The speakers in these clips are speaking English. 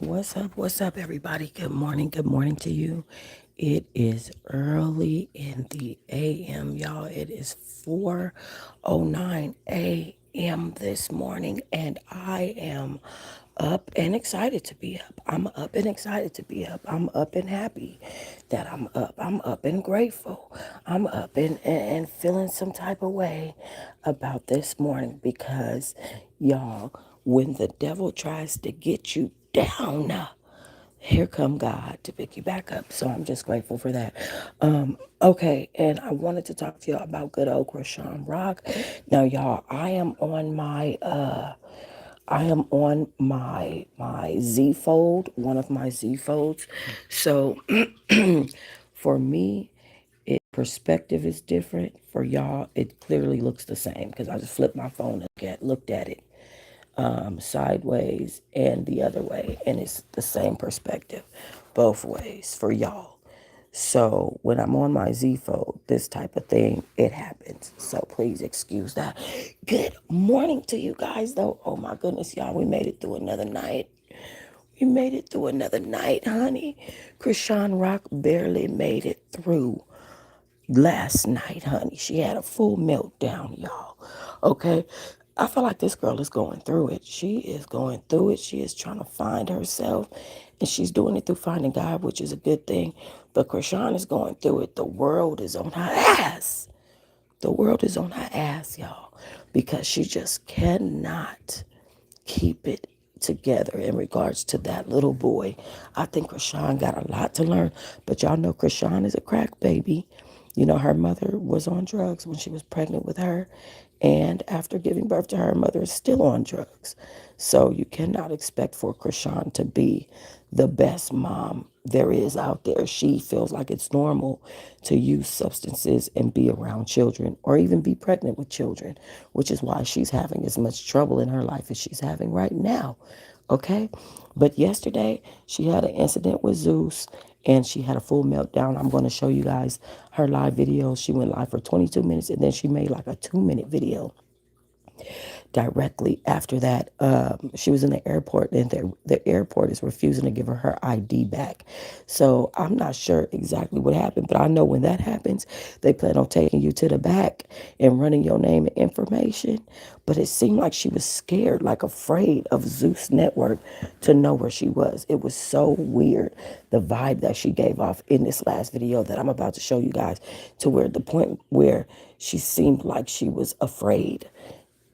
What's up, everybody? Good morning to you. It is early in the AM, y'all. It is 4:09 AM this morning, and I am up and excited to be up. I'm up and excited to be up. I'm up and happy that I'm up. I'm up and grateful. I'm up and feeling some type of way about this morning because, y'all, when the devil tries to get you down, here come God to pick you back up. So I'm just grateful for that. Okay, and I wanted to talk to y'all about good old Chrisean Rock. Now, y'all, I am on my Z fold, one of my Z folds. So for me, perspective is different. For y'all, it clearly looks the same because I just flipped my phone and looked at it sideways and the other way, and it's the same perspective both ways for y'all. So when I'm on my Z fold, this type of thing, it happens. So please excuse that. Good morning to you guys, though. Oh my goodness, y'all, we made it through another night. We made it through another night, honey. Chrisean Rock barely made it through last night, honey. She had a full meltdown, y'all. Okay? I feel like this girl is going through it. She is going through it. She is trying to find herself, and she's doing it through finding God, which is a good thing. But Chrisean is going through it. The world is on her ass. The world is on her ass, y'all, because she just cannot keep it together in regards to that little boy. I think Chrisean got a lot to learn, but y'all know Chrisean is a crack baby. You know, her mother was on drugs when she was pregnant with her, and after giving birth to her, her mother is still on drugs. So you cannot expect for Chrisean to be the best mom there is out there. She feels like it's normal to use substances and be around children or even be pregnant with children, which is why she's having as much trouble in her life as she's having right now. Okay? But yesterday, she had an incident with Zeus and she had a full meltdown. I'm going to show you guys her live video. She went live for 22 minutes and then she made like a 2-minute video directly after that. She was in the airport, and the airport is refusing to give her ID back. So I'm not sure exactly what happened, but I know when that happens, they plan on taking you to the back and running your name and information. But it seemed like she was scared, like afraid of Zeus Network to know where she was. It was so weird, the vibe that she gave off in this last video that I'm about to show you guys, to where the point where she seemed like she was afraid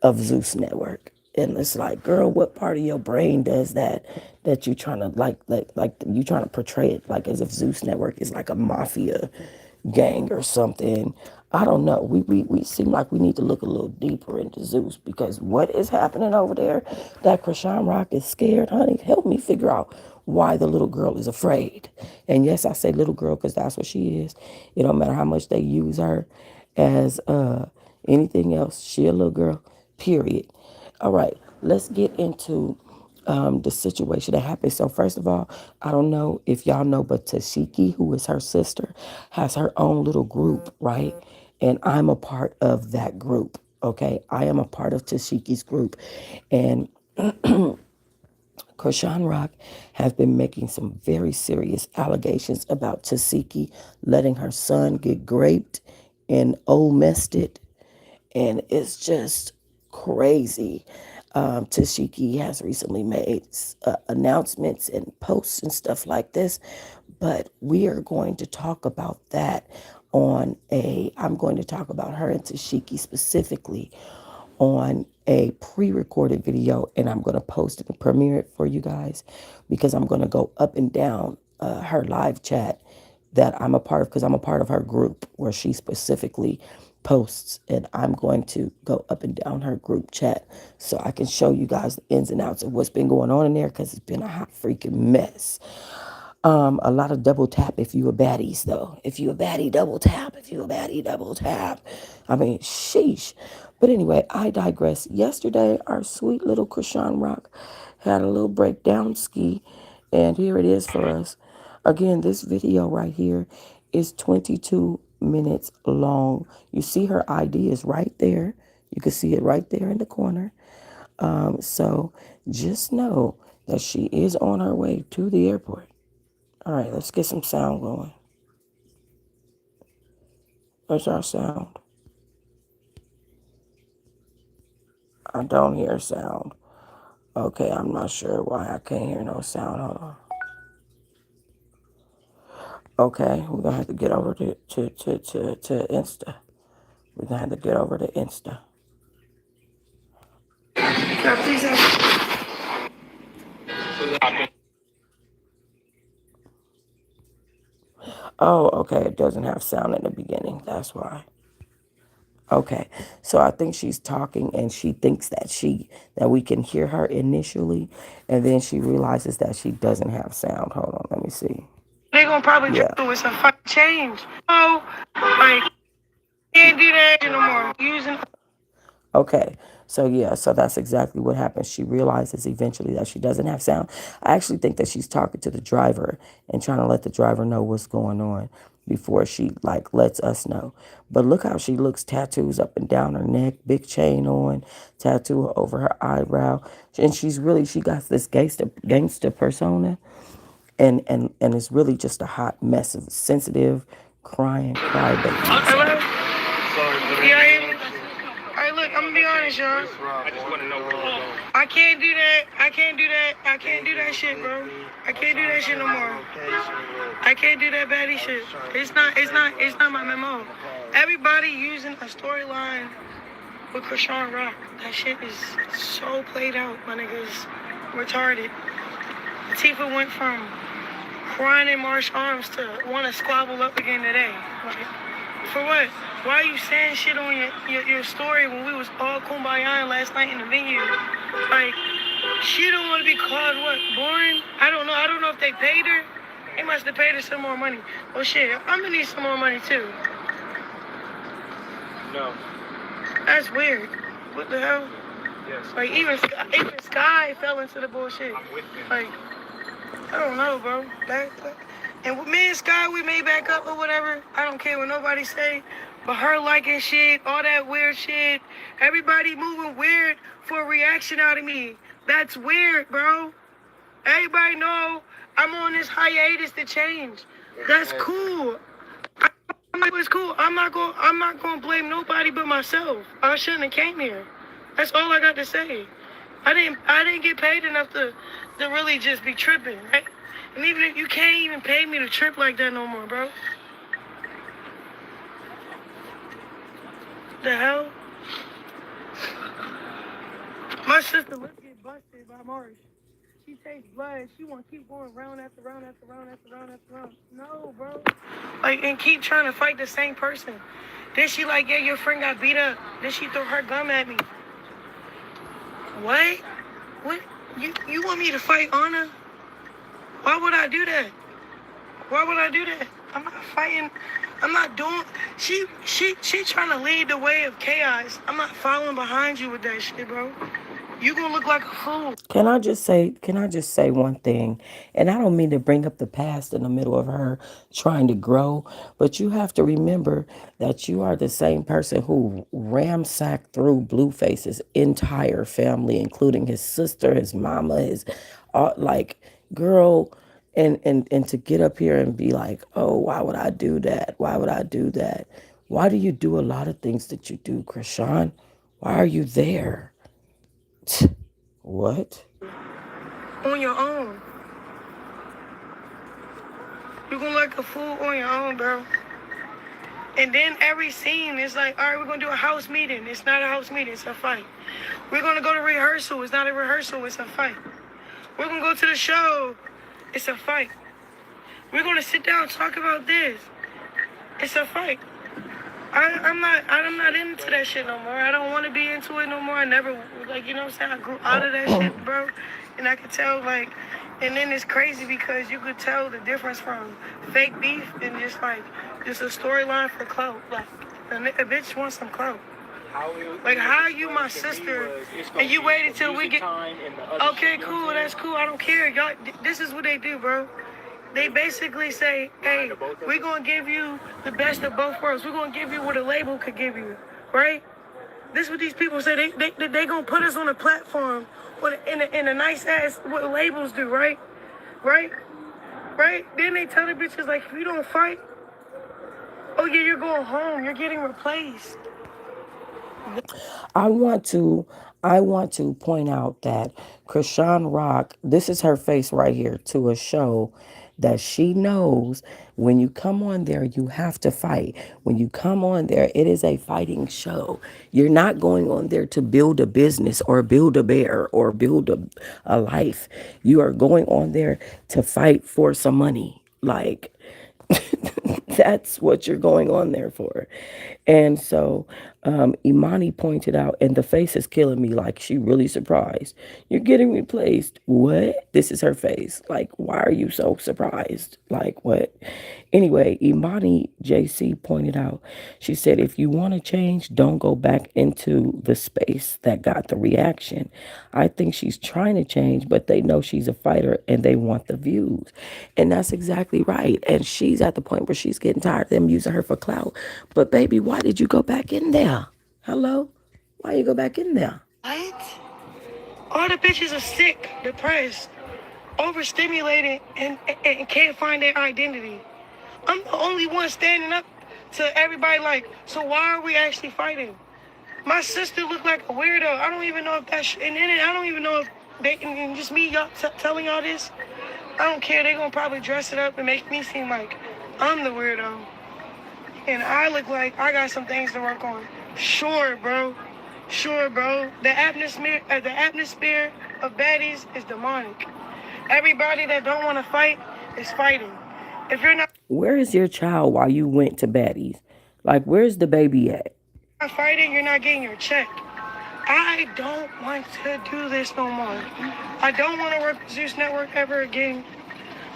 of Zeus Network. And it's like, girl, what part of your brain does that? That you trying to like you trying to portray it like as if Zeus Network is like a mafia gang or something. I don't know. We seem like we need to look a little deeper into Zeus, because what is happening over there that Chrisean Rock is scared, honey. Help me figure out why the little girl is afraid. And yes, I say little girl because that's what she is. It don't matter how much they use her as anything else. She a little girl, period. All right, let's get into the situation that happened. So first of all, I don't know if y'all know, but Tashiki, who is her sister, has her own little group, right? And I'm a part of that group. Okay, I am a part of Tashiki's group, and Chrisean Rock has been making some very serious allegations about Tasiki letting her son get raped and Ole messed it, and it's just crazy. Tashiki has recently made announcements and posts and stuff like this, but we are going to talk about that I'm going to talk about her and Tashiki specifically on a pre-recorded video, and I'm going to post it and premiere it for you guys, because I'm going to go up and down her live chat that I'm a part of, because I'm a part of her group where she specifically posts, and I'm going to go up and down her group chat so I can show you guys the ins and outs of what's been going on in there, because it's been a hot freaking mess. A lot of double tap if you a baddies, though. If you a baddie, double tap. If you a baddie, double tap. I mean, sheesh. But anyway, I digress. Yesterday, our sweet little Chrisean Rock had a little breakdown ski, and here it is for us. Again, this video right here is 22 minutes long. You see her ID is right there. You can see it right there in the corner. So just know that she is on her way to the airport. All right, let's get some sound going. Where's our sound? I don't hear sound. Okay, I'm not sure why I can't hear no sound. Hold on. Okay, we're gonna have to get over to Insta. We're gonna have to get over to Insta. Oh, okay, it doesn't have sound in the beginning. That's why. Okay, so I think she's talking and she thinks that we can hear her initially, and then she realizes that she doesn't have sound. Hold on, let me see. They're gonna probably do is a fucking change. Oh, like can't do that no more. Using. Okay, so that's exactly what happens. She realizes eventually that she doesn't have sound. I actually think that she's talking to the driver and trying to let the driver know what's going on before she like lets us know. But look how she looks, tattoos up and down her neck, big chain on, tattoo over her eyebrow. And she got this gangster persona, and it's really just a hot mess of sensitive, crying crybaby. Yeah, alright, look, I'm gonna be honest, y'all. I just wanna know. I can't do that. I can't do that. I can't do that shit, bro. I can't do that shit no more. I can't do that baddie shit. It's not my memo. Everybody using a storyline with Chrisean Rock. That shit is so played out, my niggas. Retarded. Tifa went from crying in Marsh Arms to want to squabble up again today. Like, for what? Why are you saying shit on your story when we was all kumbaya last night in the venue? Like, she don't want to be called what? Boring? I don't know. I don't know if they paid her. They must have paid her some more money. Oh shit, I'm gonna need some more money too. No. That's weird. What the hell? Yes. Like even Sky fell into the bullshit. I'm with you. Like, I don't know, bro. And with me and Sky, we may back up or whatever. I don't care what nobody say. But her liking shit, all that weird shit, everybody moving weird for a reaction out of me. That's weird, bro. Everybody know I'm on this hiatus to change. That's cool. It's cool. I'm not gonna blame nobody but myself. I shouldn't have came here. That's all I got to say. I didn't get paid enough to really just be tripping, right? And even if you can't even pay me to trip like that no more, bro. The hell? My sister, let's get busted by Marsh. She takes blood. She want to keep going round after round after round after round after round. No, bro. Like, and keep trying to fight the same person. Then she like, yeah, your friend got beat up. Then she threw her gum at me. What? What? You want me to fight Anna? Why would I do that? Why would I do that? I'm not fighting. I'm not doing. She trying to lead the way of chaos. I'm not following behind you with that shit, bro. You gonna look like a fool. Can I just say one thing? And I don't mean to bring up the past in the middle of her trying to grow, but you have to remember that you are the same person who ransacked through Blueface's entire family, including his sister, his mama, his like girl. And to get up here and be like, oh, why would I do that? Why would I do that? Why do you do a lot of things that you do, Chrisean? Why are you there? What? On your own. You're gonna look like a fool on your own, bro. And then every scene is like, all right, we're gonna do a house meeting. It's not a house meeting, it's a fight. We're gonna go to rehearsal. It's not a rehearsal, it's a fight. We're gonna go to the show. It's a fight. We're gonna sit down and talk about this. It's a fight. I'm not into that shit no more. I don't want to be into it no more. I never, like, you know what I'm saying? I grew out of that shit, bro. And I could tell, like, and then it's crazy because you could tell the difference from fake beef and just a storyline for clout. Like, a bitch wants some clout. Like, how are you my sister and you waited till we get, okay, cool, that's cool, I don't care. Y'all, this is what they do, bro. They basically say, hey, we're going to give you the best of both worlds. We're going to give you what a label could give you, right? This is what these people say. They going to put us on a platform In a nice ass, what labels do, right? Right? Right? Then they tell the bitches, like, if you don't fight, oh yeah, you're going home. You're getting replaced. I want to I want to point out that Chrisean Rock, this is her face right here to a show that she knows when you come on there, you have to fight. When you come on there, it is a fighting show. You're not going on there to build a business or build a bear or build a life. You are going on there to fight for some money. Like, that's what you're going on there for. And so Imani pointed out, and the face is killing me, like she really surprised. You're getting replaced. What? This is her face. Like, why are you so surprised? Like, what? Anyway, Imani JC pointed out, she said, if you want to change, don't go back into the space that got the reaction. I think she's trying to change, but they know she's a fighter and they want the views. And that's exactly right. And she's at the point where she's getting tired of them using her for clout. But baby, why did you go back in there? Hello? Why you go back in there? What? All the bitches are sick, depressed, overstimulated, and can't find their identity. I'm the only one standing up to everybody like, so why are we actually fighting? My sister looked like a weirdo. I don't even know if that's, and then I don't even know if they, and just me y'all telling y'all this, I don't care. They're going to probably dress it up and make me seem like I'm the weirdo. And I look like I got some things to work on. Sure, bro. Sure, bro. The atmosphere of baddies is demonic. Everybody that don't want to fight is fighting. If you're not Where is your child while you went to Baddies? Like, where's the baby at? fighting, you're not getting your check. I don't want to do this no more. I don't want to work with Zeus Network ever again.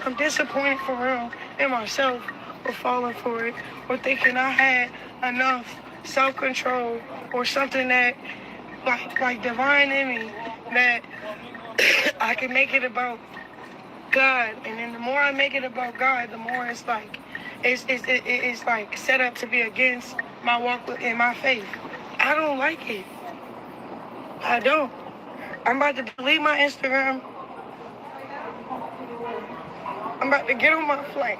I'm disappointed for real in myself for falling for it or thinking I had enough self-control or something that like divine in me that I can make it about God. And then the more I make it about God, the more it's like it's like set up to be against my walk in my faith. I don't like it. I don't. I'm about to delete my Instagram. I'm about to get on my flight.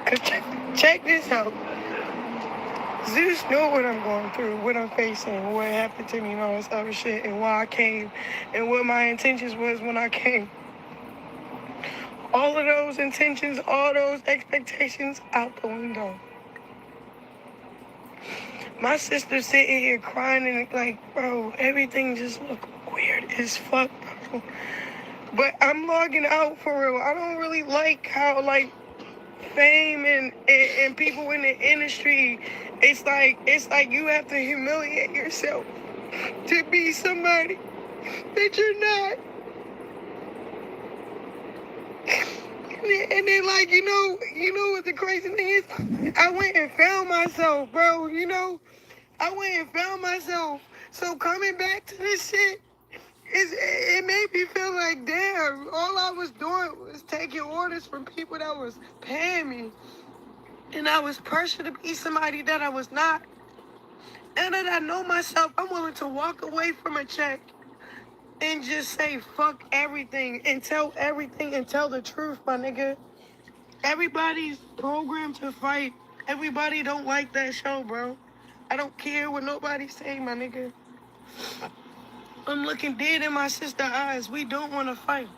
Cause check this out. Zeus knew what I'm going through, what I'm facing, what happened to me and all this other shit, and why I came, and what my intentions was when I came. All of those intentions, all those expectations out the window. My sister's sitting here crying and like, bro, everything just look weird as fuck, bro. But I'm logging out for real. I don't really like how like fame and people in the industry, it's like you have to humiliate yourself to be somebody that you're not. And then like, you know what the crazy thing is? I went and found myself, bro, I went and found myself. So coming back to this shit, it made me feel like, damn, all I was doing was taking orders from people that was paying me. And I was pressured to be somebody that I was not. Now that I know myself, I'm willing to walk away from a check and just say fuck everything and tell everything and tell the truth, my nigga. Everybody's programmed to fight. Everybody don't like that show, bro. I don't care what nobody say, my nigga. I'm looking dead in my sister's eyes. We don't want to fight.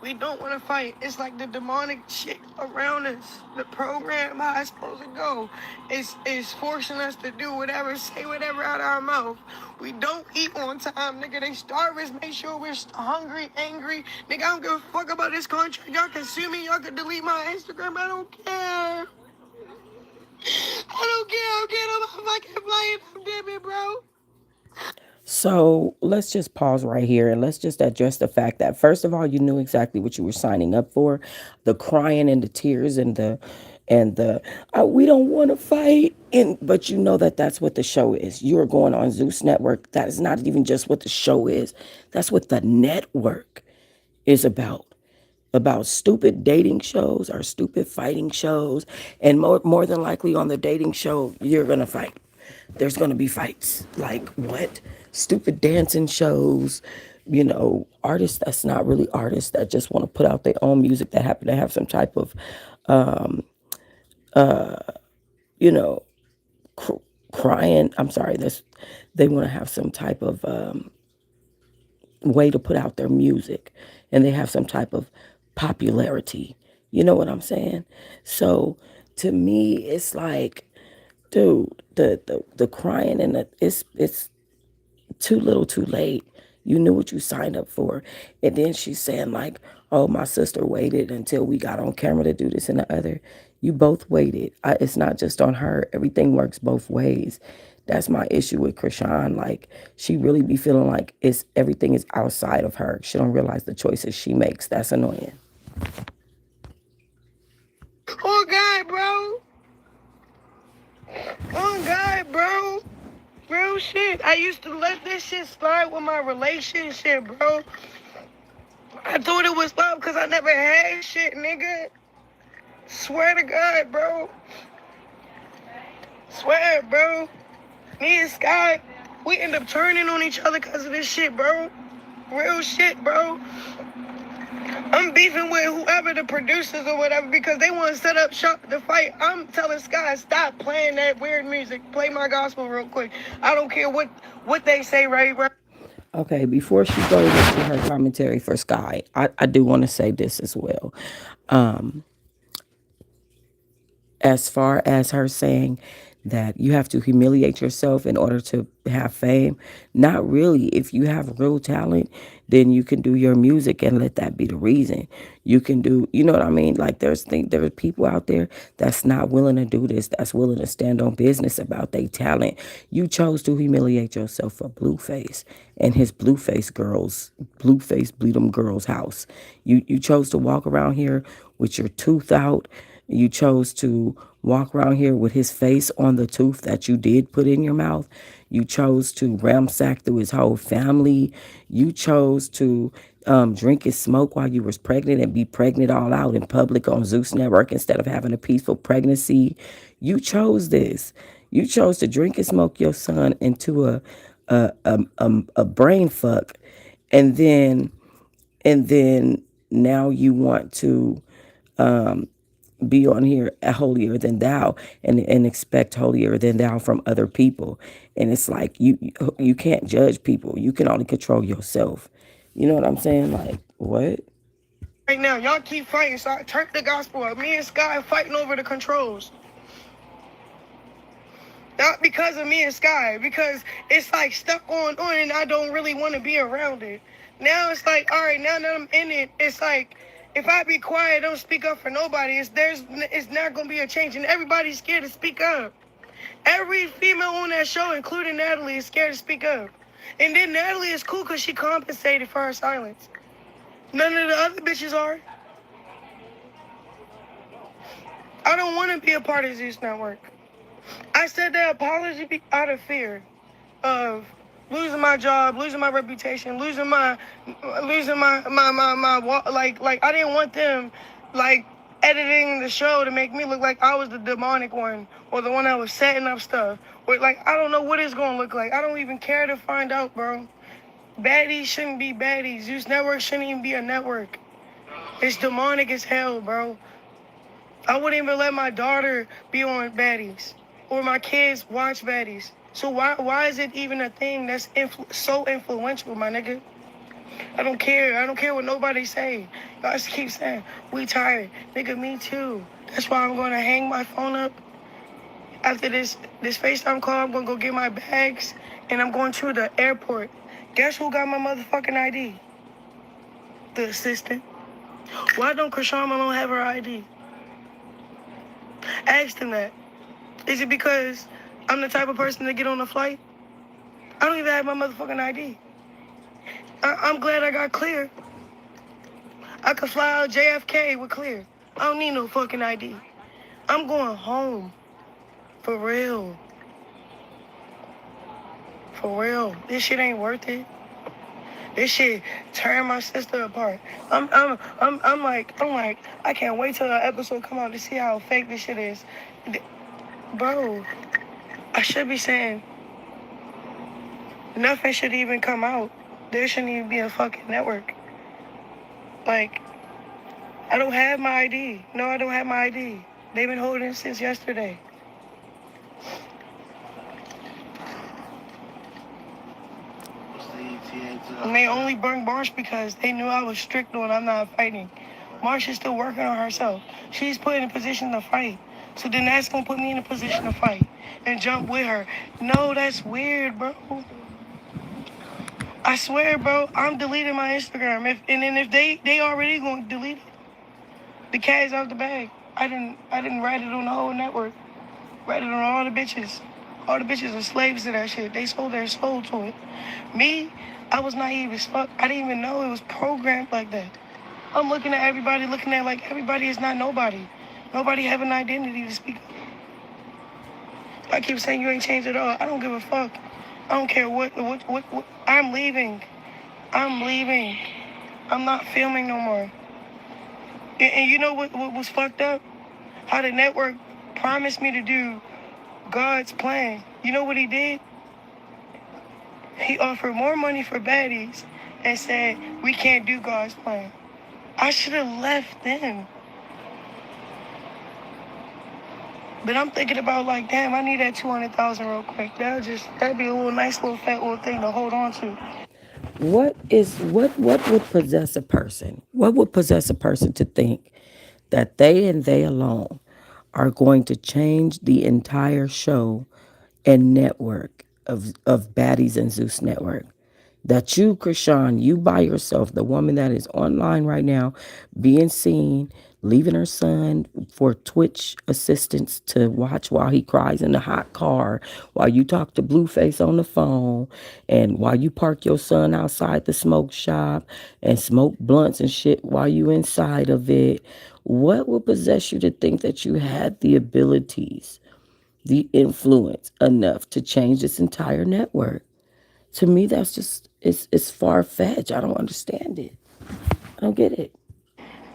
We don't want to fight. It's like the demonic shit around us. The program, how it's supposed to go, is forcing us to do whatever, say whatever out of our mouth. We don't eat on time, nigga. They starve us, make sure we're hungry, angry. Nigga, I don't give a fuck about this contract. Y'all can sue me. Y'all can delete my Instagram. I don't care. I don't care. I don't care about fucking flying. Damn it, bro. So let's just pause right here and let's just address the fact that first of all, you knew exactly what you were signing up for. The crying and the tears and the we don't want to fight. And but you know that that's what the show is. You're going on Zeus Network. That is not even just what the show is. That's what the network is about. about stupid dating shows or stupid fighting shows, and more than likely on the dating show you're gonna fight. There's gonna be fights. Like what? Stupid dancing shows, artists that's not really artists that just want to put out their own music that happen to have some type of, you know, crying. I'm sorry, this they want to have some type of way to put out their music, and they have some type of popularity. You know what I'm saying? So to me, it's like, dude, the crying and it's too little too late. You knew what you signed up for. And then she's saying like, oh, my sister waited until we got on camera to do this and the other. You both waited. It's not just on her. Everything works both ways. That's my issue with Chrisean. Like, she really be feeling like everything is outside of her. She don't realize the choices she makes. That's annoying. Oh God, bro. Oh God, bro. Real shit. I used to let this shit slide with my relationship, bro. I thought it was love because I never had shit, nigga. Swear to God, bro. Swear, bro. Me and Sky, we end up turning on each other because of this shit, bro. Real shit, bro. I'm beefing with whoever the producers or whatever because they want to set up shop to fight. I'm telling Sky, stop playing that weird music. Play my gospel real quick. I don't care what they say, right? Okay, before she goes into her commentary for Sky, I do want to say this as well. As far as her saying that you have to humiliate yourself in order to have fame, not really. If you have real talent, then you can do your music and let that be the reason. You can do, you know what I mean? Like there are people out there that's not willing to do this, that's willing to stand on business about their talent. You chose to humiliate yourself for Blueface and his Blueface bleed 'em girls house. You chose to walk around here with your tooth out. You chose to walk around here with his face on the tooth that you did put in your mouth. You chose to ramsack through his whole family. You chose to drink and smoke while you was pregnant and be pregnant all out in public on Zeus Network instead of having a peaceful pregnancy. You chose this. You chose to drink and smoke your son into a brain fuck, and then now you want to be on here holier than thou and expect holier than thou from other people. And it's like you can't judge people. You can only control yourself. You know what I'm saying? Like, what? Right now, y'all keep fighting, so I turn the gospel up. Me and Sky fighting over the controls. Not because of me and Sky, because it's like stuck on and I don't really want to be around it. Now it's like, all right, now that I'm in it, it's like, if I be quiet, don't speak up for nobody, it's not going to be a change. And everybody's scared to speak up. Every female on that show, including Natalie, is scared to speak up. And then Natalie is cool because she compensated for her silence. None of the other bitches are. I don't want to be a part of Zeus Network. I said that apology out of fear of losing my job, losing my reputation, losing my like I didn't want them like editing the show to make me look like I was the demonic one or the one that was setting up stuff. Or like I don't know what it's gonna look like. I don't even care to find out, bro. Baddies shouldn't be baddies. Zeus Network shouldn't even be a network. It's demonic as hell, bro. I wouldn't even let my daughter be on baddies or my kids watch baddies. So why is it even a thing that's so influential, my nigga? I don't care. I don't care what nobody say. Y'all just keep saying, we tired. Nigga, me too. That's why I'm going to hang my phone up. After this FaceTime call, I'm going to go get my bags, and I'm going to the airport. Guess who got my motherfucking ID? The assistant. Why don't Chrisean Malone have her ID? Ask him that. Is it because I'm the type of person to get on a flight? I don't even have my motherfucking ID. I'm glad I got clear. I could fly out JFK with clear. I don't need no fucking ID. I'm going home. For real. For real. This shit ain't worth it. This shit tearing my sister apart. I'm like, I can't wait till the episode come out to see how fake this shit is. Bro, I should be saying nothing should even come out. There shouldn't even be a fucking network. Like, I don't have my ID. No, I don't have my ID. They've been holding it since yesterday. And they only bring Marsh because they knew I was strict on I'm not fighting. Marsh is still working on herself. She's put in a position to fight. So then that's going to put me in a position to fight and jump with her. No, that's weird, bro. I swear, bro, I'm deleting my Instagram. If they already going to delete it, the cat is out the bag. I didn't write it on the whole network. Write it on all the bitches. All the bitches are slaves to that shit. They sold their soul to it. Me, I was naive as fuck. I didn't even know it was programmed like that. I'm looking at everybody, looking at like everybody is not nobody. Nobody have an identity to speak of. I keep saying you ain't changed at all. I don't give a fuck. I don't care what. I'm leaving. I'm leaving. I'm not filming no more. And you know what was fucked up? How the network promised me to do God's plan. You know what he did? He offered more money for baddies and said, we can't do God's plan. I should have left then. But I'm thinking about like, damn, I need that 200,000 real quick. That'd be a little nice little fat little thing to hold on to. What would possess a person? What would possess a person to think that they and they alone are going to change the entire show and network of Baddies and Zeus Network? That you, Chrisean, you by yourself, the woman that is online right now, being seen, leaving her son for Twitch assistance to watch while he cries in the hot car, while you talk to Blueface on the phone, and while you park your son outside the smoke shop and smoke blunts and shit while you inside of it. What would possess you to think that you had the abilities, the influence enough to change this entire network? To me, that's just it's far fetched. I don't understand it. I don't get it.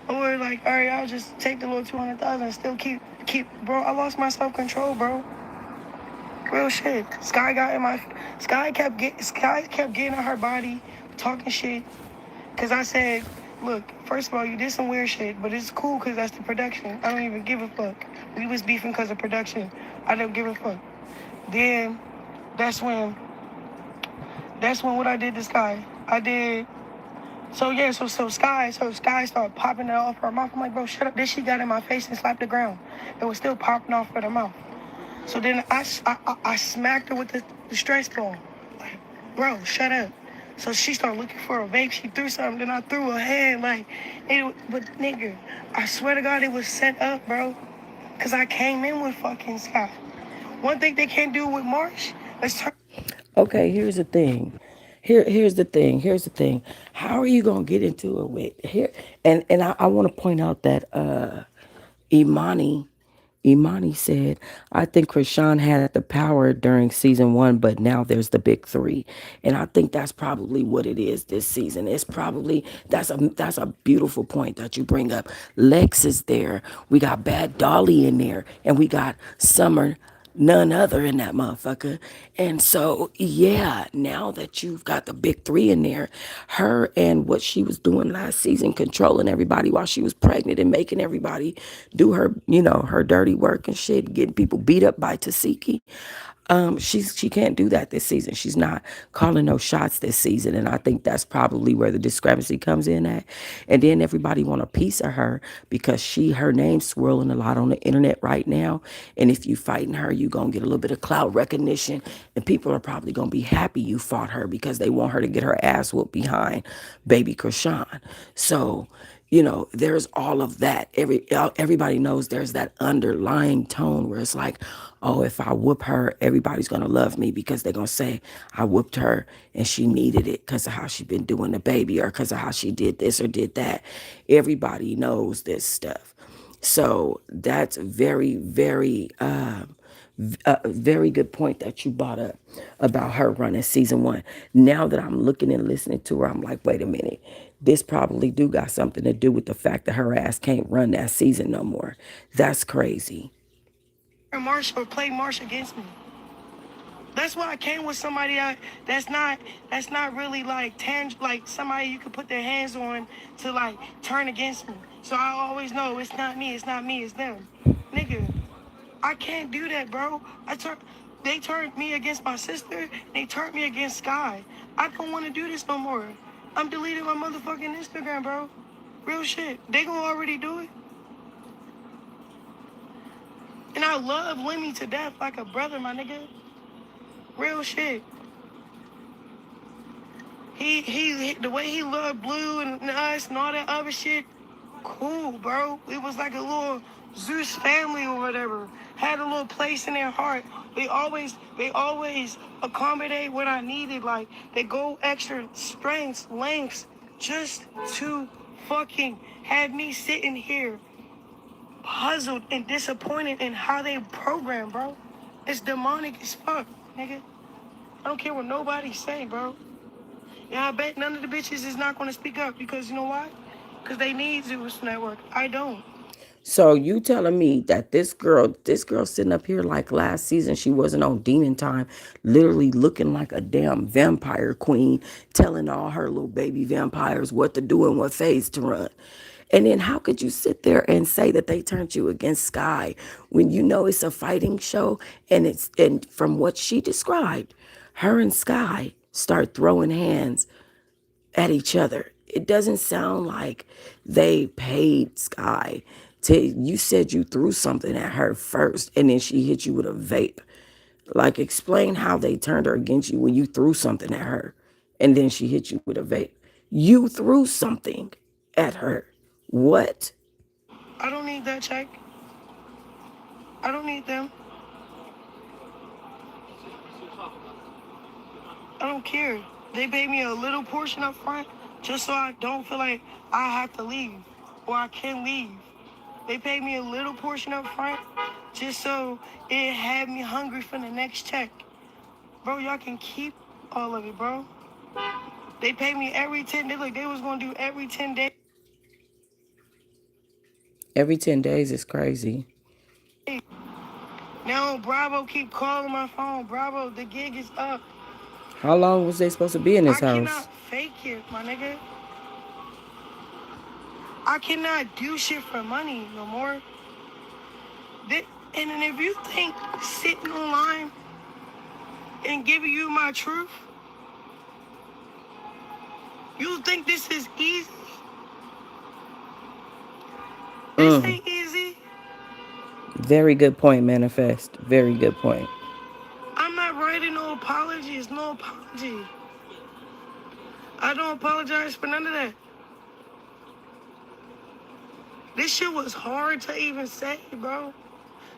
Or like, all right, I'll just take the little 200,000 and still keep, bro. I lost my self control, bro. Real shit. Sky kept getting on her body, talking shit. Cause I said, look, first of all, you did some weird shit, but it's cool cause that's the production. I don't even give a fuck. We was beefing cause of production. I don't give a fuck. Then that's when what I did to Sky. I did. So yeah, so Sky started popping it off her mouth. I'm like, bro, shut up. Then she got in my face and slapped the ground. It was still popping off of her mouth. So then I smacked her with the stress ball. Like, bro, shut up. So she started looking for a vape. She threw something. Then I threw her hand. But nigga, I swear to God, it was set up, bro. Cause I came in with fucking Sky. One thing they can't do with Marsh, let's turn. Okay, here's the thing. Here's the thing. How are you gonna get into it with here? And I want to point out that Imani Imani said, I think Chrisean had the power during season one, but now there's the big three. And I think that's probably what it is this season. It's probably that's a beautiful point that you bring up. Lex is there. We got Bad Dolly in there, and we got Summer, none other in that motherfucker. And so, yeah, now that you've got the big three in there, her and what she was doing last season, controlling everybody while she was pregnant and making everybody do her, her dirty work and shit, getting people beat up by Tasiki. She can't do that this season. She's not calling no shots this season, and I think that's probably where the discrepancy comes in at. And then everybody want a piece of her because her name's swirling a lot on the internet right now. And if you fighting her, you gonna get a little bit of clout recognition, and people are probably gonna be happy you fought her because they want her to get her ass whooped behind baby Chrisean. So there's all of that. Everybody knows there's that underlying tone where it's like, oh, if I whoop her, everybody's gonna love me because they're gonna say I whooped her and she needed it because of how she been doing the baby or because of how she did this or did that. Everybody knows this stuff. So that's very, very A very good point that you brought up about her running season one. Now that I'm looking and listening to her, I'm like, wait a minute. This probably do got something to do with the fact that her ass can't run that season no more. That's crazy. Marsh or play Marsh against me. That's why I came with somebody that's not really like like somebody you could put their hands on to like turn against me. So I always know it's not me, it's them. Nigga, I can't do that, bro. They turned me against my sister, they turned me against Sky. I don't want to do this no more. I'm deleting my motherfucking Instagram, bro. Real shit. They gonna already do it. And I love Lemmy to death like a brother, my nigga. Real shit. The way he loved Blue and us and all that other shit, cool, bro. It was like a little Zeus family or whatever. Had a little place in their heart. They always accommodate what I needed. Like they go extra strengths, lengths, just to fucking have me sitting here puzzled and disappointed in how they program, bro. It's demonic as fuck, nigga. I don't care what nobody say, bro. Yeah, I bet none of the bitches is not going to speak up because you know why? Because they need Zeus Network. I don't. So you telling me that this girl sitting up here like last season, she wasn't on Demon Time, literally looking like a damn vampire queen, telling all her little baby vampires what to do and what phase to run. And then how could you sit there and say that they turned you against Sky when you know it's a fighting show and from what she described, her and Sky start throwing hands at each other. It doesn't sound like they paid Sky to, you said you threw something at her first and then she hit you with a vape. Like, explain how they turned her against you when you threw something at her and then she hit you with a vape. You threw something at her. What? I don't need that check. I don't need them. I don't care. They paid me a little portion up front just so I don't feel like I have to leave or I can leave. They paid me a little portion up front just so it had me hungry for the next check. Bro, y'all can keep all of it, bro. They paid me every 10 days. Like, they was going to do every 10 days. Every 10 days is crazy. Now, Bravo keep calling my phone. Bravo, the gig is up. How long was they supposed to be in this I house? cannot fake it, my nigga. I cannot do shit for money no more. And then if you think sitting online and giving you my truth, you think this is easy? This ain't easy. Very good point, Manifest. Very good point. I'm not writing no apologies, no apology. I don't apologize for none of that. This shit was hard to even say, bro.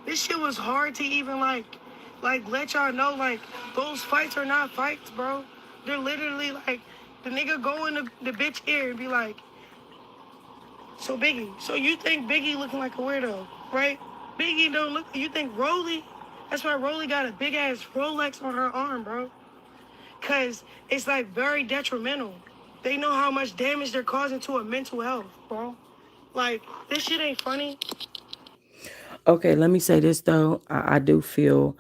This shit was hard to even like let y'all know like those fights are not fights, bro. They're literally like the nigga go in the bitch ear and be like, so Biggie, so you think Biggie looking like a weirdo, right? Biggie don't look. You think Rolly? That's why Rolly got a big ass Rolex on her arm, bro. Cause it's like very detrimental. They know how much damage they're causing to a mental health, bro. Like this shit ain't funny. Okay, let me say this though. I do feel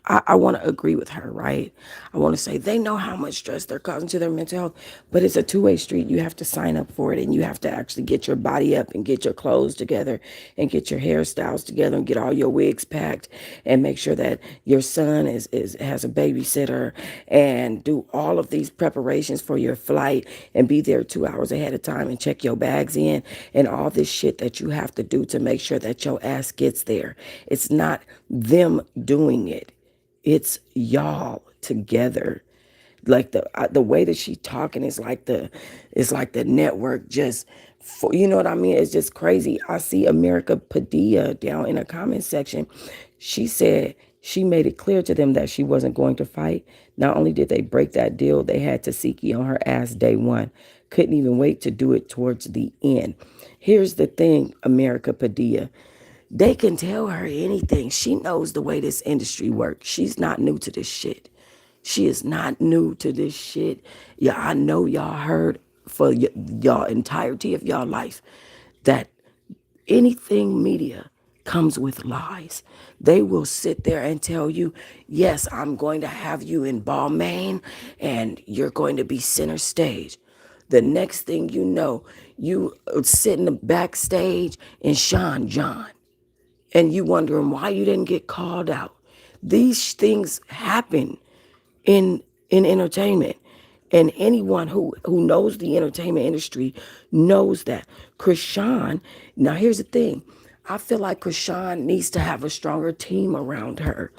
I want to agree with her, right? I want to say they know how much stress they're causing to their mental health, but it's a two-way street. You have to sign up for it and you have to actually get your body up and get your clothes together and get your hairstyles together and get all your wigs packed and make sure that your son is has a babysitter and do all of these preparations for your flight and be there 2 hours ahead of time and check your bags in and all this shit that you have to do to make sure that your ass gets there. It's not them doing it. It's y'all together. Like the way that she talking is like the network just for, you know what I mean? It's just crazy. I see America Padilla down in a comment section. She said she made it clear to them that she wasn't going to fight. Not only did they break that deal, they had Tasiki on her ass day one. Couldn't even wait to do it towards the end. Here's the thing, America Padilla. They can tell her anything. She knows the way this industry works. She's not new to this shit. She is not new to this shit. Yeah, I know y'all heard for y'all entirety of y'all life that anything media comes with lies. They will sit there and tell you, yes, I'm going to have you in Balmain and you're going to be center stage. The next thing you know, you sitting backstage in Sean John and you wondering why you didn't get called out. These things happen in entertainment. And anyone who knows the entertainment industry knows that. Chrisean, now here's the thing. I feel like Chrisean needs to have a stronger team around her.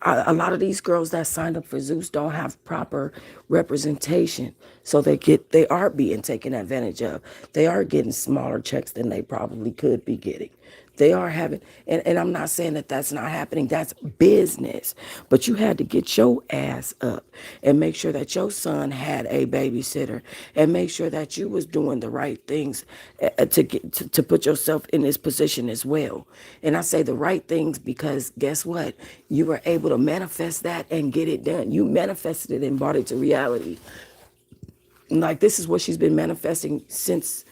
A lot of these girls that signed up for Zeus don't have proper representation. So they are being taken advantage of. They are getting smaller checks than they probably could be getting. They are having, and I'm not saying that that's not happening. That's business. But you had to get your ass up and make sure that your son had a babysitter and make sure that you was doing the right things to put yourself in this position as well. And I say the right things because guess what? You were able to manifest that and get it done. You manifested it and brought it to reality. Like this is what she's been manifesting since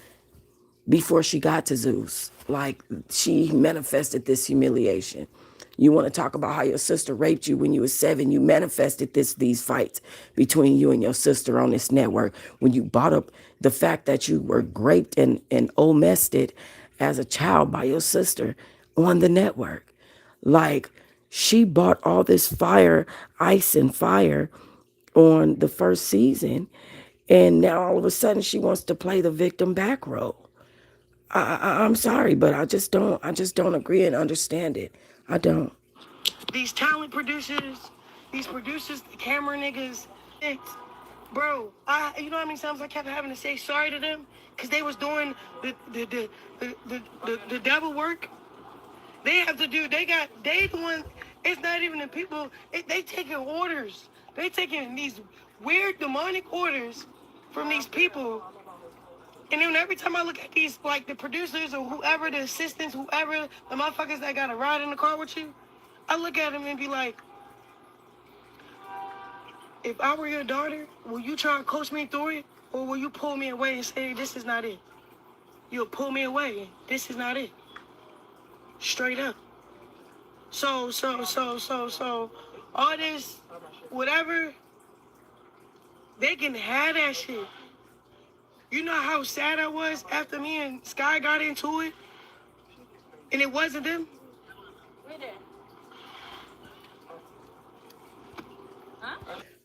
before she got to Zeus. Like she manifested this humiliation. You want to talk about how your sister raped you when you were 7. You manifested these fights between you and your sister on this network. When you brought up the fact that you were raped and molested as a child by your sister on the network. Like she bought all this fire, ice and fire on the first season. And now all of a sudden she wants to play the victim back role. I'm sorry, but I just don't agree and understand it. I don't. These talent producers, these producers, the camera niggas, bro, you know how many times I kept having to say sorry to them because they was doing the devil work. They have to do. They doing. It's not even the people. They taking orders. They taking these weird demonic orders from these people. And then every time I look at these, like the producers or whoever, the assistants, whoever, the motherfuckers that got to ride in the car with you, I look at them and be like, if I were your daughter, will you try and coach me through it? Or will you pull me away and say, this is not it? You'll pull me away. This is not it. Straight up. So, all this, whatever, they can have that shit. You know how sad I was after me and Sky got into it? And it wasn't them?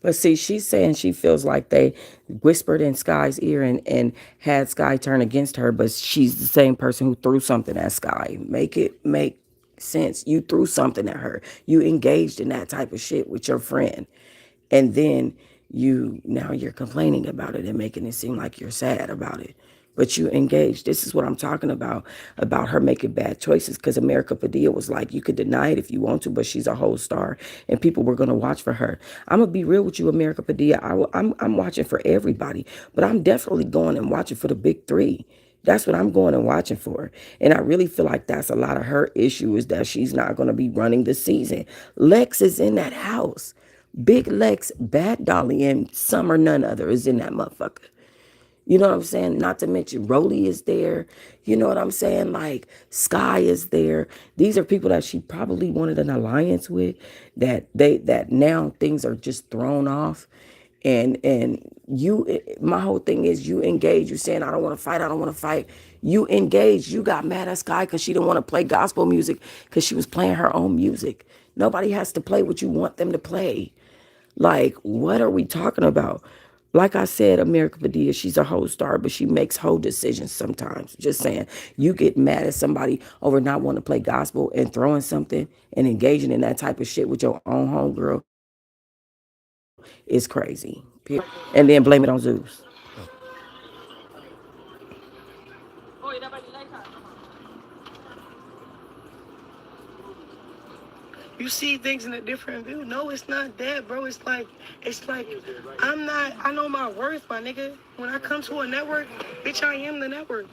But see, she's saying she feels like they whispered in Sky's ear and had Sky turn against her, but she's the same person who threw something at Sky. Make it make sense. You threw something at her. You engaged in that type of shit with your friend. And then now you're complaining about it and making it seem like you're sad about it. But you engaged. This is what I'm talking about her making bad choices. Because America Padilla was like, you could deny it if you want to, but she's a whole star, and people were gonna watch for her. I'm gonna be real with you, America Padilla. I'm watching for everybody, but I'm definitely going and watching for the big 3. That's what I'm going and watching for. And I really feel like that's a lot of her issue is that she's not going to be running the season. Lex is in that house. Big Lex, Bad Dolly, and Summer none other is in that motherfucker. You know what I'm saying? Not to mention Rolly is there. You know what I'm saying? Like Sky is there. These are people that she probably wanted an alliance with that now things are just thrown off. And you, my whole thing is you engage. You saying I don't want to fight. I don't want to fight. You engaged. You got mad at Sky because she didn't want to play gospel music because she was playing her own music. Nobody has to play what you want them to play. Like, what are we talking about? Like I said, America Padilla, she's a whole star, but she makes whole decisions sometimes. Just saying, you get mad at somebody over not wanting to play gospel and throwing something and engaging in that type of shit with your own homegirl is crazy. And then blame it on Zeus. You see things in a different view. No, it's not that, bro. It's like, I know my worth, my nigga. When I come to a network, bitch, I am the network.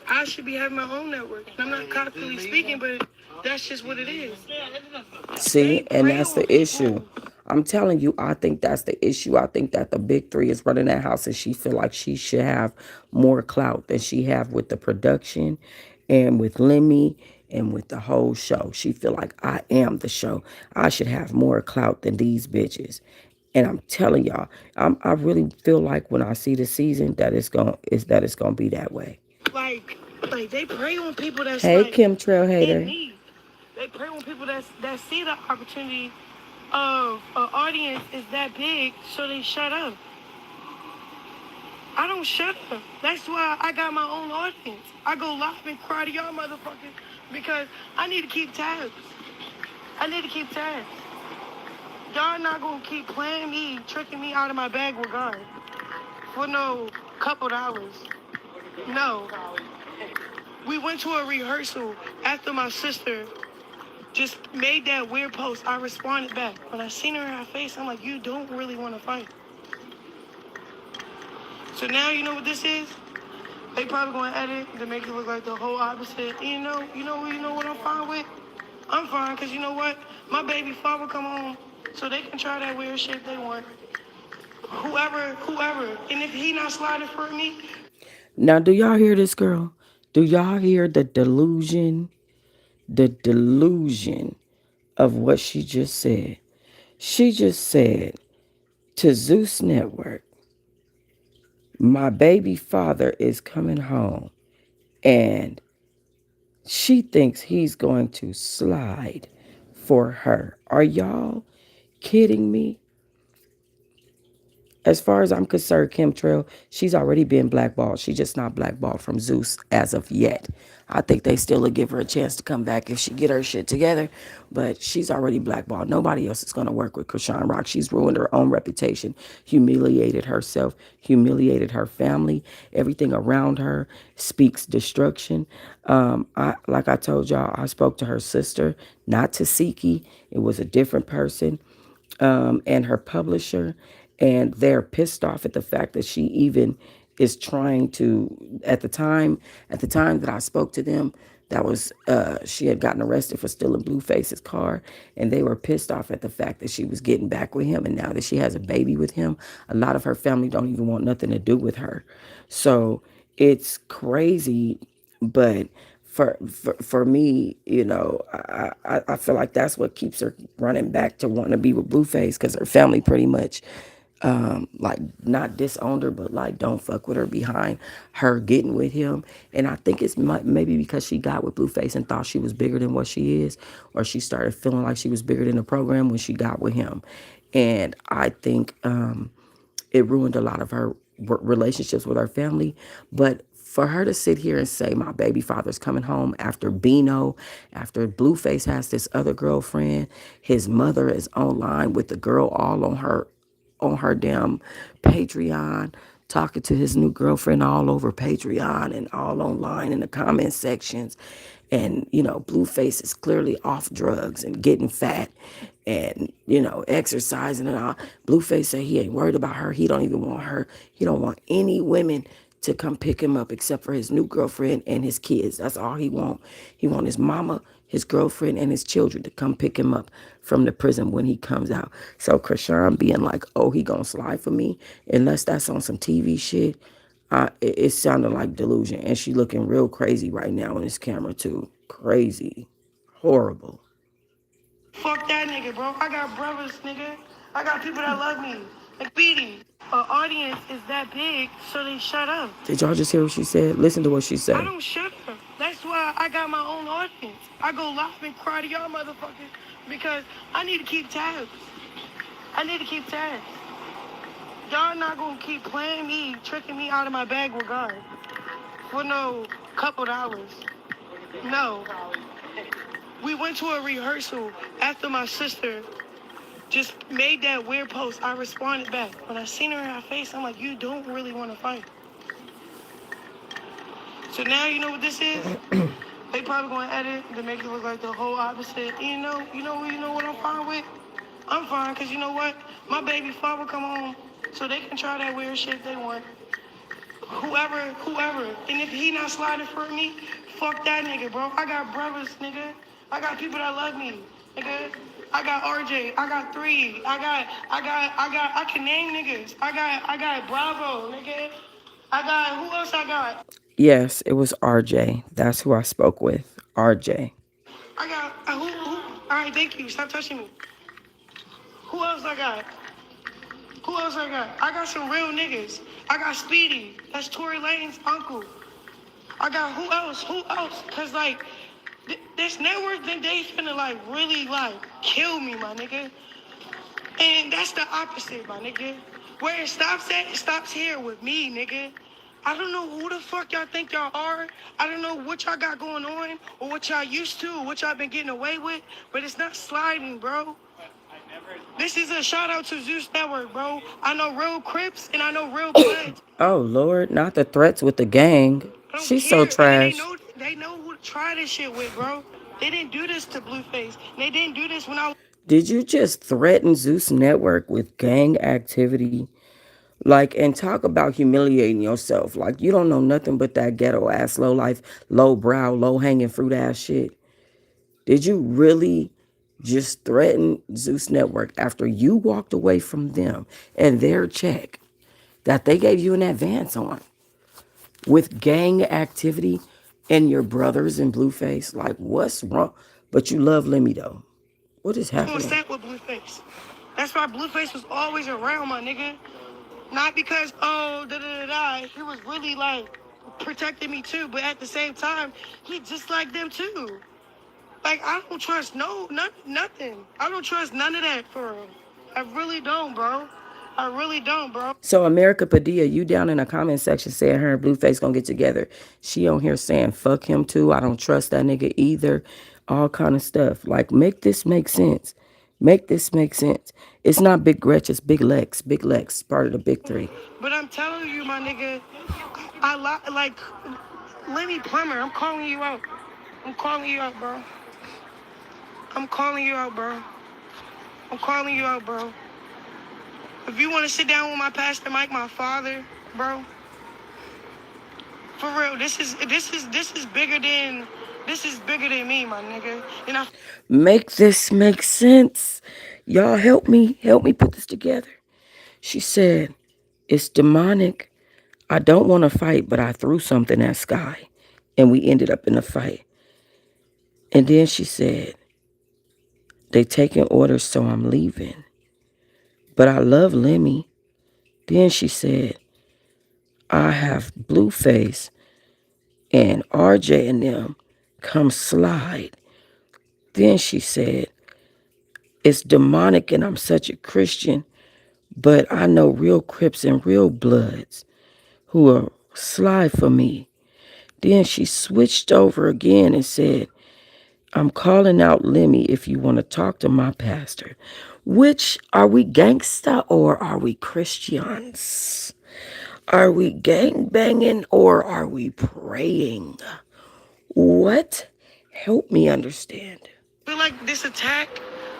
I should be having my own network. And I'm not cockily speaking, but that's just what it is. They See, and prey that's on the issue. people. I'm telling you, I think that's the issue. I think that the big three is running that house, and she feel like she should have more clout than she have with the production, and with Lemmy, and with the whole show. She feel like I am the show. I should have more clout than these bitches. And I'm telling y'all, I really feel like when I see the season that it's gonna be that way. Like, like they prey on people that's Hey, like Kim Trail in Hater. need. They prey on people that see the opportunity of an audience is that big, so they shut up. I don't shut up. That's why I got my own audience. I go live and cry to y'all motherfuckers because I need to keep tabs. I need to keep tabs. Y'all not gonna keep playing me, tricking me out of my bag with God for no couple dollars. No. We went to a rehearsal after my sister just made that weird post. I responded back. When I seen her in her face, I'm like, you don't really want to fight. So now you know what this is? They probably gonna edit to make it look like the whole opposite. You know what I'm fine with? I'm fine, cause you know what? My baby father come home, so they can try that weird shit they want. Whoever. And if he not sliding for me, Now, do y'all hear this, girl? Do y'all hear the delusion? The delusion of what she just said. She just said to Zeus Network, my baby father is coming home, and she thinks he's going to slide for her. Are y'all kidding me? As far as I'm concerned, Kim Trail, she's already been blackballed. She's just not blackballed from Zeus as of yet. I think they still will give her a chance to come back if she get her shit together, but she's already blackballed. Nobody else is going to work with Chrisean Rock. She's ruined her own reputation, humiliated herself, humiliated her family. Everything around her speaks destruction. Like I told y'all, I spoke to her sister, not Tasiki. It was a different person, and her publisher, and they're pissed off at the fact that she even is trying to. At the time that I spoke to them, that was she had gotten arrested for stealing Blueface's car, and they were pissed off at the fact that she was getting back with him, and now that she has a baby with him, a lot of her family don't even want nothing to do with her. So it's crazy, but for me, I feel like that's what keeps her running back to wanting to be with Blueface, because her family pretty much like not disowned her, but like don't fuck with her behind her getting with him. And I think it's maybe because she got with Blueface and thought she was bigger than what she is, or she started feeling like she was bigger than the program when she got with him. And I think it ruined a lot of her relationships with her family. But for her to sit here and say my baby father's coming home after Bino, after Blueface has this other girlfriend, his mother is online with the girl all on her damn Patreon, talking to his new girlfriend all over Patreon and all online in the comment sections. And, Blueface is clearly off drugs and getting fat and, exercising and all. Blueface said he ain't worried about her. He don't even want her. He don't want any women to come pick him up except for his new girlfriend and his kids. That's all he want. He want his mama, his girlfriend, and his children to come pick him up from the prison when he comes out. So Chrisean being like, oh, he gonna slide for me, unless that's on some TV shit, it sounded like delusion. And she looking real crazy right now in this camera too. Crazy. Horrible. fuck that nigga, bro. I got brothers, nigga. I got people that love me. Like Beatty. Our audience is that big, so they shut up. Did y'all just hear what she said? Listen to what she I said. don't shut up. That's why I got my own audience. I go live and cry to y'all motherfuckers because I need to keep tabs. I need to keep tabs. Y'all not gonna keep playing me, tricking me out of my bag with God for no couple dollars. No. We went to a rehearsal after my sister just made that weird post. I responded back. When I seen her in her face, I'm like, you don't really want to fight. So now you know what this is? They probably gonna edit to make it look like the whole opposite. You know what I'm fine with? I'm fine, cause you know what? My baby father come home, so they can try that weird shit they want. whoever. And if he not sliding for me, fuck that nigga, bro. I got brothers, nigga. I got people that love me, nigga. I got RJ. I got 3. I can name niggas. I got Bravo, nigga. I got, who else I got? Yes, it was RJ. That's who I spoke with. RJ. I got, who? All right, thank you. Stop touching me. Who else I got? Who else I got? I got some real niggas. I got Speedy. That's Tory Lane's uncle. I got who else? Who else? Cause like this network, then they finna like really like kill me, my nigga. And that's the opposite, my nigga. Where it stops at, it stops here with me, nigga. I don't know who the fuck y'all think y'all are. I don't know what y'all got going on or what y'all used to or what y'all been getting away with, but it's not sliding, bro. This is a shout out to Zeus Network, bro. I know real Crips and I know real Bloods. Oh, Lord, not the threats with the gang. I don't She's so care. And then trash. they know who to try this shit with, bro. They didn't do this to Blueface. They didn't do this when I. Did you just threaten Zeus Network with gang activity? Like, and talk about humiliating yourself. Like, you don't know nothing but that ghetto ass, low life, low brow, low hanging fruit ass shit. Did you really just threaten Zeus Network after you walked away from them and their check that they gave you an advance on with gang activity and your brothers in Blueface? Like, what's wrong? But you love Lemmy though. What is was happening? set with Blueface. That's why Blueface was always around, my nigga. Not because, oh, da. He was really like protecting me too, but at the same time, he just like them too. Like, I don't trust nothing. I don't trust none of that for real. I really don't, bro. I really don't, bro. So America Padilla, you down in the comment section saying her and Blueface gonna get together. She on here saying fuck him too. I don't trust that nigga either. All kind of stuff. Like, make this make sense. Make this make sense. It's not Big Gretch, it's Big Lex. Big Lex, part of the big three. But I'm telling you, my nigga, like Lenny Plummer. I'm calling you out. I'm calling you out, bro. I'm calling you out, bro. I'm calling you out, bro. If you want to sit down with my pastor Mike, my father, bro, for real, this is bigger than me, my nigga. And I Make this make sense. Y'all help me put this together. She said, it's demonic. I don't want to fight, but I threw something at Sky and we ended up in a fight. And then she said, they taking orders, so I'm leaving. But I love Lemmy. Then she said, I have Blueface and RJ and them come slide. Then she said, it's demonic and I'm such a Christian, but I know real Crips and real Bloods who are slide for me. Then she switched over again and said, I'm calling out Lemmy if you want to talk to my pastor. Which, are we gangsta or are we Christians? Are we gang banging or are we praying? What? Help me understand. feel like this attack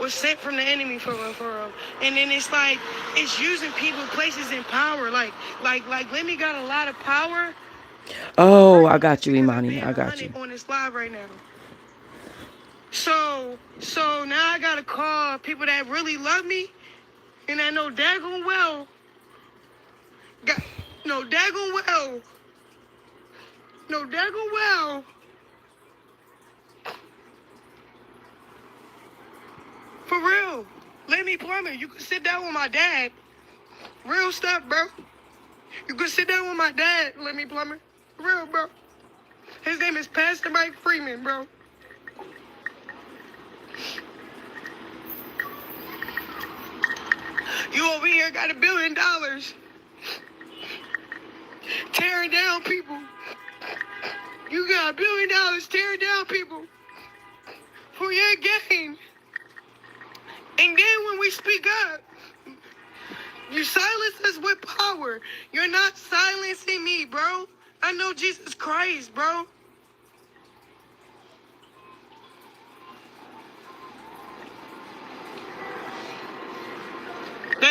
was sent from the enemy for real, for real. And then it's like it's using people, places, in power. Like Lemmy got a lot of power. Oh, I got you, Imani. I got you. On this live right now. So now I gotta call people that really love me, and I know daggone well, got no daggone well, no daggone well. For real, let me plumber. You can sit down with my dad. Real stuff, bro. You can sit down with my dad. Let me plumber. Real, bro. His name is Pastor Mike Freeman, bro. You over here got $1 billion tearing down people. You got $1 billion tearing down people for your gain. And then when we speak up, you silence us with power. You're not silencing me, bro. I know Jesus Christ, bro.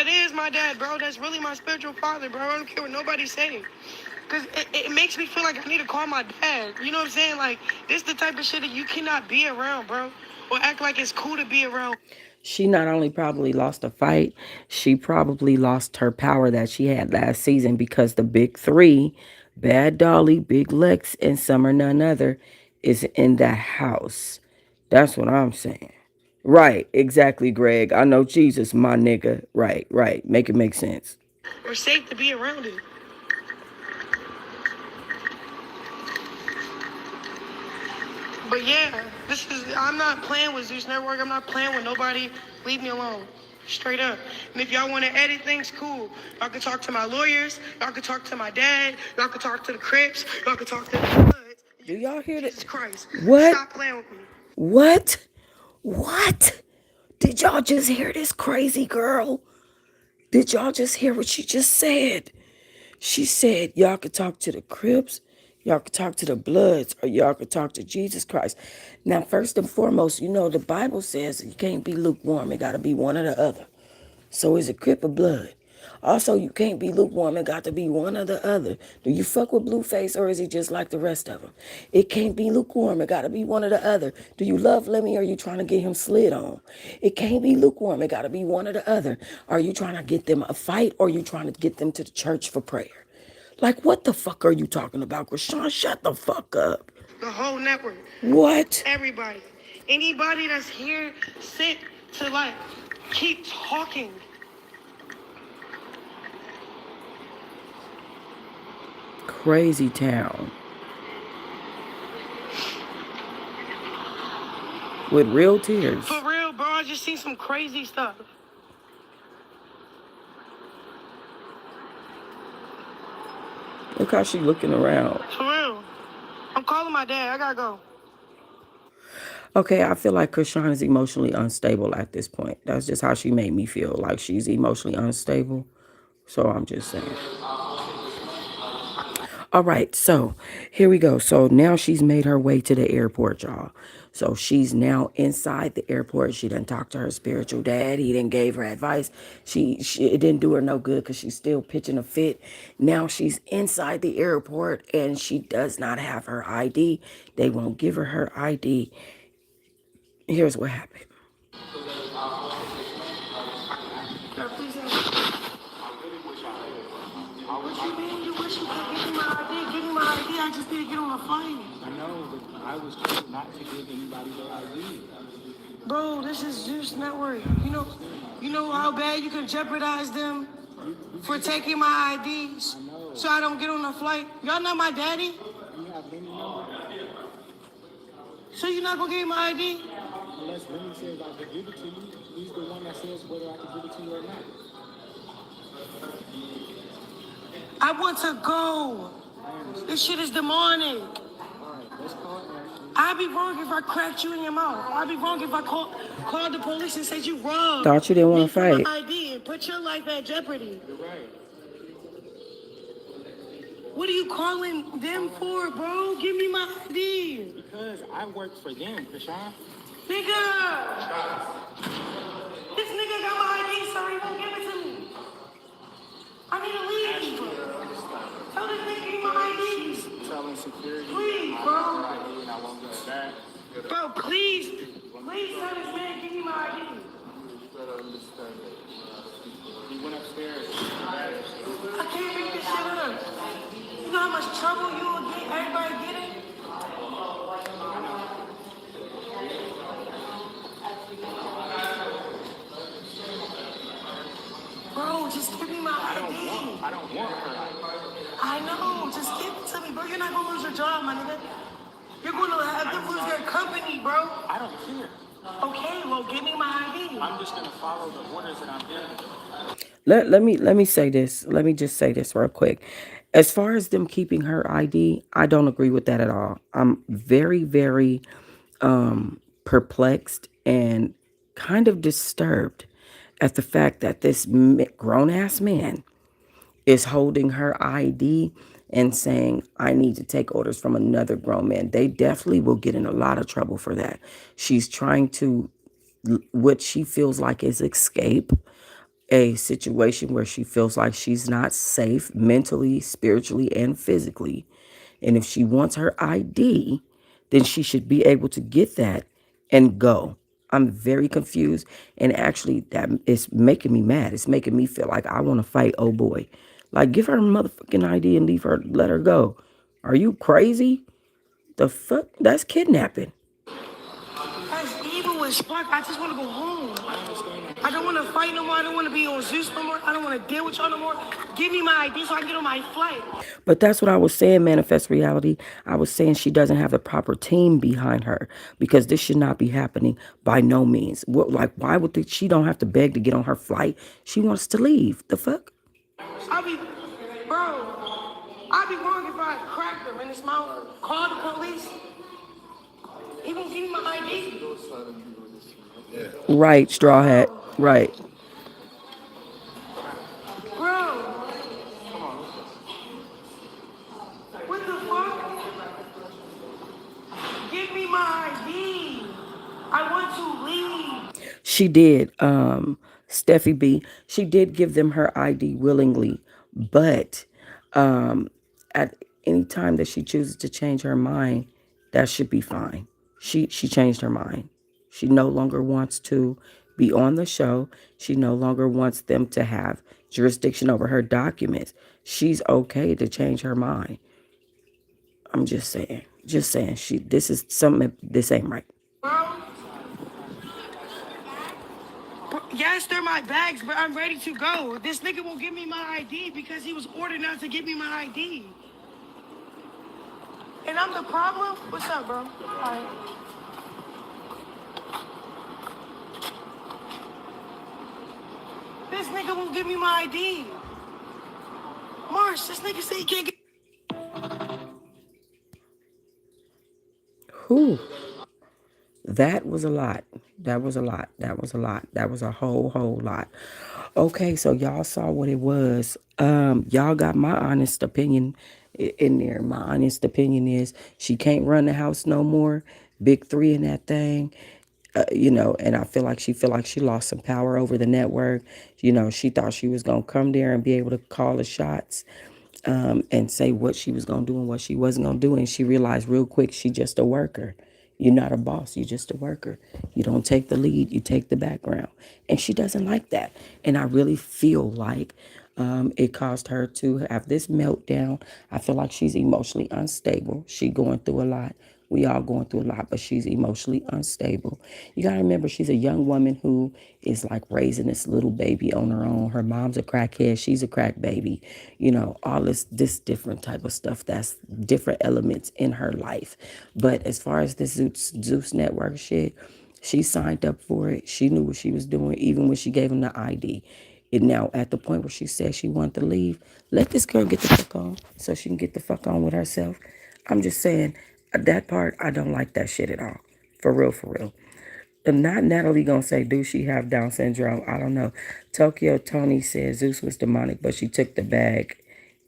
That is my dad, bro. That's really my spiritual father, bro. I don't care what nobody's saying. Because it makes me feel like I need to call my dad. You know what I'm saying? Like, this is the type of shit that you cannot be around, bro. Or act like it's cool to be around. She not only probably lost a fight, she probably lost her power that she had last season because the big three, Bad Dolly, Big Lex, and Summer None Other, is in that house. That's what I'm saying. Right, exactly, Greg. I know Jesus, my nigga. Right, right. Make it make sense. Or safe to be around it. But yeah, I'm not playing with Zeus Network. I'm not playing with nobody. Leave me alone. Straight up. And if y'all want to edit things, cool. Y'all can talk to my lawyers. Y'all can talk to my dad. Y'all can talk to the Crips. Y'all can talk to the Bloods. Do y'all hear that? Jesus Christ. What? Stop playing with me. What? What? Did y'all just hear this crazy girl? Did y'all just hear what she just said? She said y'all could talk to the Crips, y'all could talk to the Bloods, or y'all could talk to Jesus Christ. Now, first and foremost, you know the Bible says you can't be lukewarm. It got to be one or the other. So is it Crip or Blood? Also, you can't be lukewarm. It got to be one or the other. Do you fuck with Blueface or is he just like the rest of them? It can't be lukewarm. It got to be one or the other. Do you love Lemmy or are you trying to get him slid on? It can't be lukewarm. It got to be one or the other. Are you trying to get them a fight or are you trying to get them to the church for prayer? Like, what the fuck are you talking about, Chrisean? Shut the fuck up. The whole network. What? Everybody. Anybody that's here, sit to like, keep talking. Crazy town. With real tears. For real, bro. I just seen some crazy stuff. Look how she looking around. For real. I'm calling my dad. I gotta go. Okay, I feel like Chrisean is emotionally unstable at this point. That's just how she made me feel, like she's emotionally unstable. So I'm just saying. All right, so here we go. So now she's made her way to the airport, y'all. So she's now inside the airport. She done talked to her spiritual dad. He didn't gave her advice. It didn't do her no good because she's still pitching a fit. Now she's inside the airport and she does not have her ID. They won't give her ID. Here's what happened. What you mean? You wish you could give me my ID? Give me my ID. I just need to get on a flight. I know, but I was told not to give anybody their ID. Bro, this is Zeus Network. You know how bad you can jeopardize them for taking my IDs so I don't get on a flight. Y'all not my daddy? You have Lenny number? So you're not gonna give me my ID? Unless Lenny says I could give it to you, he's the one that says whether I can give it to you or not. I want to go. This shit is demonic. Alright, let's call Ashley. I'd be wrong if I cracked you in your mouth. I'd be wrong if I called the police and said you wrong. Thought you didn't want to fight. My ID and put your life at jeopardy. You're right. What are you calling them for, bro? Give me my ID. Because I work for them, Chrisean. Nigga! This nigga got my ID, so he won't give it to me. I need to leave. Tell this nigga give me my IDs. Telling security. Please, bro. I won't get it back. Bro, please. Please tell this man give me my ID. He went upstairs. I can't make this shit up. You know how much trouble you will get, everybody getting? Bro, just give me my ID. I don't want her. I know, just give it to me, bro. You're not gonna lose your job, my nigga. You're gonna have to lose your company, bro. I don't care. Okay, well, give me my ID. I'm just gonna follow the orders that I'm given. Let me say this. Let me just say this real quick. As far as them keeping her ID, I don't agree with that at all. I'm very, very perplexed and kind of disturbed at the fact that this grown-ass man is holding her ID and saying, I need to take orders from another grown man. They definitely will get in a lot of trouble for that. She's trying to, what she feels like is escape. a situation where she feels like she's not safe mentally, spiritually, and physically. And if she wants her ID, then she should be able to get that and go. I'm very confused. And actually, that is making me mad. It's making me feel like I want to fight. Oh boy. Like, give her a motherfucking ID and leave her, let her go. Are you crazy? The fuck? That's kidnapping. That's evil as fuck. I just want to go home. I don't want to fight no more. I don't want to be on Zeus no more. I don't want to deal with y'all no more. Give me my ID so I can get on my flight. But that's what I was saying, Manifest Reality. I was saying she doesn't have the proper team behind her because this should not be happening by no means. What, like, why would she don't have to beg to get on her flight? She wants to leave. The fuck? I'll be, bro, I'd be wrong if I cracked him in his mouth, called the police. He won't give me my ID. Right, straw hat. Right. Bro, what the fuck? Give me my ID. I want to leave. She did, Steffi B. She did give them her ID willingly, but at any time that she chooses to change her mind, that should be fine. She changed her mind. She no longer wants to be on the show. She no longer wants them to have jurisdiction over her documents. She's okay to change her mind. I'm just saying. Just saying. This is something. This ain't right. Bro, yes, they're my bags, but I'm ready to go. This nigga won't give me my ID because he was ordered not to give me my ID. And I'm the problem? What's up, bro? All right. This nigga won't give me my ID. Mars, this nigga say he can't get... Who? That was a lot. That was a lot. That was a lot. That was a whole lot. Okay, so y'all saw what it was. Y'all got my honest opinion in there. My honest opinion is she can't run the house no more. Big three in that thing. And I feel like she lost some power over the network. She thought she was gonna come there and be able to call the shots, and say what she was gonna do and what she wasn't gonna do. And she realized real quick she just a worker. You're not a boss. You're just a worker. You don't take the lead. You take the background. And she doesn't like that. And I really feel like it caused her to have this meltdown. I feel like she's emotionally unstable. She going through a lot. We all going through a lot, but she's emotionally unstable. You got to remember, she's a young woman who is like raising this little baby on her own. Her mom's a crackhead. She's a crack baby. All this different type of stuff. That's different elements in her life. But as far as this Zeus Network shit, she signed up for it. She knew what she was doing, even when she gave him the ID. And now at the point where she said she wanted to leave, let this girl get the fuck on so she can get the fuck on with herself. I'm just saying, that part, I don't like that shit at all. For real, for real. And not Natalie gonna say, do she have Down syndrome? I don't know. Tokyo Tony says Zeus was demonic, but she took the bag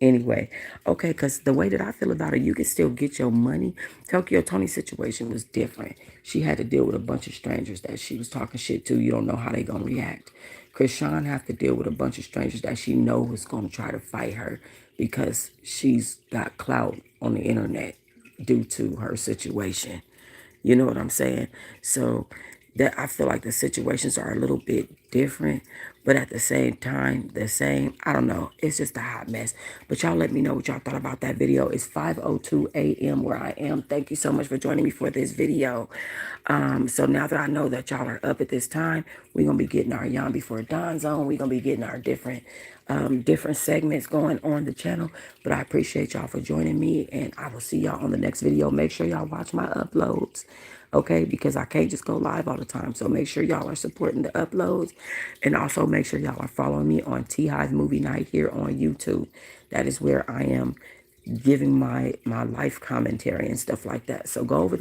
anyway. Okay, because the way that I feel about it, you can still get your money. Tokyo Tony's situation was different. She had to deal with a bunch of strangers that she was talking shit to. You don't know how they gonna react. Chrisean have to deal with a bunch of strangers that she knows is gonna try to fight her because she's got clout on the internet due to her situation. You know what I'm saying? So that I feel like the situations are a little bit different, but at the same time, the same. I don't know. It's just a hot mess. But y'all let me know what y'all thought about that video. It's 5:02 a.m. where I am. Thank you so much for joining me for this video. So now that I know that y'all are up at this time, we're gonna be getting our Yawn Before Dawn zone. We're gonna be getting our different segments going on the channel. But I appreciate y'all for joining me, and I will see y'all on the next video. Make sure y'all watch my uploads, okay? Because I can't just go live all the time. So make sure y'all are supporting the uploads, and also make sure y'all are following me on Teahive Movie Night here on YouTube. That is where I am giving my life commentary and stuff like that. So go over